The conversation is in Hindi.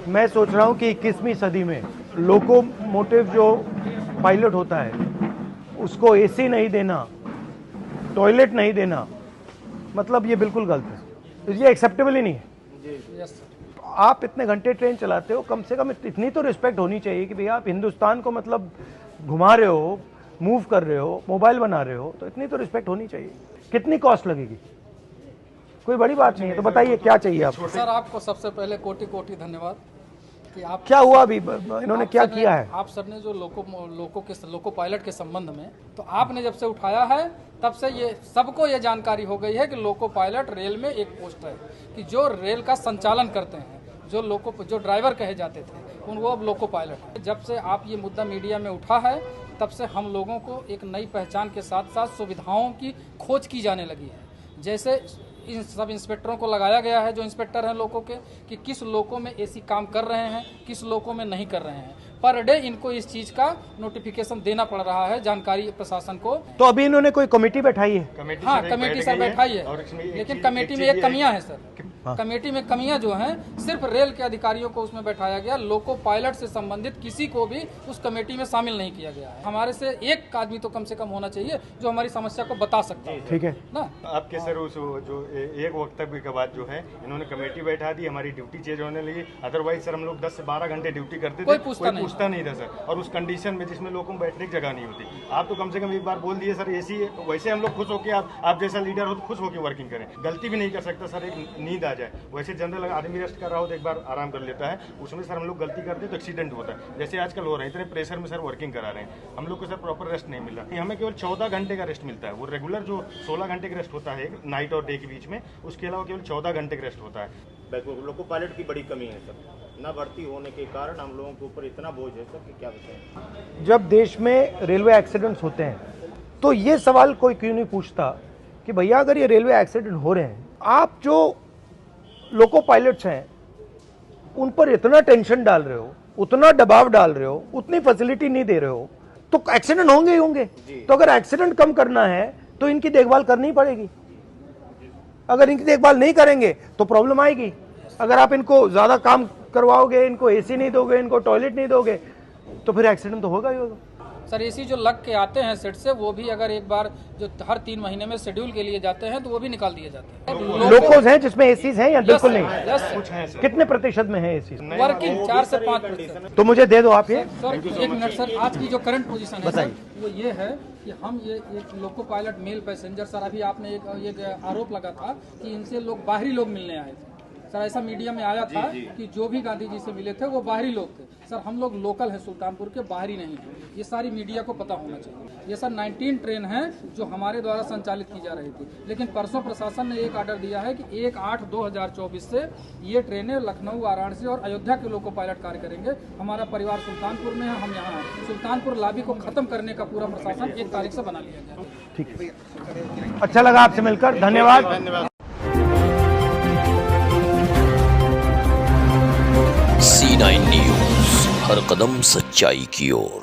मैं सोच रहा हूँ कि 21वीं सदी में लोकोमोटिव जो पायलट होता है उसको एसी नहीं देना, टॉयलेट नहीं देना, मतलब ये बिल्कुल गलत है, ये एक्सेप्टेबल ही नहीं है। आप इतने घंटे ट्रेन चलाते हो, कम से कम इतनी तो रिस्पेक्ट होनी चाहिए कि भैया आप हिंदुस्तान को मतलब घुमा रहे हो, मूव कर रहे हो, मोबाइल बना रहे हो, तो इतनी तो रिस्पेक्ट होनी चाहिए। कितनी कॉस्ट लगेगी? कोई बड़ी बात नहीं है, तो बताइए क्या चाहिए आपको? सर आपको सबसे पहले कोटि कोटि धन्यवाद कि आप क्या हुआ अभी, इन्होंने क्या किया है? आप सर ने जो लोको पायलट के संबंध में, तो आपने जब से उठाया है तब से ये सबको ये जानकारी हो गई है कि लोको पायलट रेल में एक पोस्ट है कि जो रेल का संचालन करते हैं, जो ड्राइवर कहे जाते थे वो अब लोको पायलट है। जब से आप ये मुद्दा मीडिया में उठा है तब से हम लोगों को एक नई पहचान के साथ साथ सुविधाओं की खोज की जाने लगी है। जैसे इन सब इंस्पेक्टरों को लगाया गया है, जो इंस्पेक्टर हैं लोको के, कि किस लोको में एसी काम कर रहे हैं, किस लोको में नहीं कर रहे हैं। पर डे इनको इस चीज का नोटिफिकेशन देना पड़ रहा है, जानकारी प्रशासन को। तो अभी इन्होंने कोई कमेटी बैठाई है? हाँ, कमेटी सर बैठाई है, लेकिन कमेटी में एक कमियां है सर। कमेटी में कमियां जो हैं, सिर्फ रेल के अधिकारियों को उसमें बैठाया गया, लोको पायलट से संबंधित किसी को भी उस कमेटी में शामिल नहीं किया गया है। हमारे से एक आदमी तो कम से कम होना चाहिए जो हमारी समस्या को बता सकता है। ठीक है ना? आपके सर उस जो एक वक्तव्य के बाद जो है इन्होंने कमेटी बैठा दी, हमारी ड्यूटी चेंज होने लगी। अदरवाइज सर हम लोग 10 से 12 घंटे ड्यूटी करते थे, कोई पूछता नहीं था सर। और उस कंडीशन में जिसमें लोगों को बैठने की जगह नहीं होती, आप तो कम से कम एक बार बोल दिए सर एसी, वैसे हम लोग खुश होकर आप जैसा लीडर हो तो खुश होकर वर्किंग करें। गलती भी नहीं कर सकता सर, एक नींद आ जाए। वैसे जनरल आदमी रेस्ट कर रहा हो तो एक बार आराम कर लेता है, उसमें सर हम लोग गलती करते तो एक्सीडेंट होता है। जैसे आजकल हो रहे हैं, इतने प्रेशर में सर वर्किंग करा रहे हैं, हम लोग को सर प्रॉपर रेस्ट नहीं मिल रहा। हमें केवल 14 घंटे का रेस्ट मिलता है। वो रेगुलर जो 16 घंटे का रेस्ट होता है नाइट और डे के बीच में, उसके अलावा केवल 14 घंटे का रेस्ट होता है। लोको पायलट की बड़ी कमी है सर, ना भर्ती होने के कारण हम लोगों के ऊपर इतना बोझ है सर कि क्या बताएं। जब देश में रेलवे एक्सीडेंट्स होते हैं तो ये सवाल कोई क्यों नहीं पूछता कि भैया अगर ये रेलवे एक्सीडेंट हो रहे हैं, आप जो लोको पायलट्स हैं उन पर इतना टेंशन डाल रहे हो, उतना दबाव डाल रहे हो, उतनी फैसिलिटी नहीं दे रहे हो, तो एक्सीडेंट होंगे ही होंगे। तो अगर एक्सीडेंट कम करना है तो इनकी देखभाल करनी पड़ेगी। अगर इनकी देखभाल नहीं करेंगे तो प्रॉब्लम आएगी। अगर आप इनको ज्यादा काम करवाओगे, इनको एसी नहीं दोगे, इनको टॉयलेट नहीं दोगे, तो फिर एक्सीडेंट तो होगा ही होगा। सर एसी जो लग के आते हैं सेट से, वो भी अगर एक बार जो हर 3 महीने में शेड्यूल के लिए जाते हैं तो वो भी निकाल दिए जाते हैं। लोकोज हैं जिसमें एसीज हैं या बिल्कुल नहीं? कुछ हैं सर। कितने प्रतिशत में है एसी? वर्किंग 4 से 5%। तो मुझे दे दो आप ये। सर 1 मिनट सर, आज की जो करंट पोजीशन है सर, वो ये है कि हम ये एक loco pilot mail passenger, sir अभी आपने एक आरोप लगा था कि इनसे लोग बाहरी लोग मिलने आए थे। सर ऐसा मीडिया में आया था कि जो भी गांधी जी से मिले थे वो बाहरी लोग थे। सर हम लोग लोकल हैं, सुल्तानपुर के, बाहरी नहीं हैं। ये सारी मीडिया को पता होना चाहिए। ये सर 19 ट्रेन हैं जो हमारे द्वारा संचालित की जा रही थी, लेकिन परसों प्रशासन ने एक आर्डर दिया है कि 1/8/2024 से ये ट्रेनें लखनऊ, वाराणसी और अयोध्या के लोको पायलट कार्य करेंगे। हमारा परिवार सुल्तानपुर में है, हम यहाँ हैं। सुल्तानपुर लाबी को खत्म करने का पूरा प्रशासन 1 तारीख से बना लिया गया। ठीक है, अच्छा लगा आपसे मिलकर, धन्यवाद। C9 न्यूज़, हर कदम सच्चाई की ओर।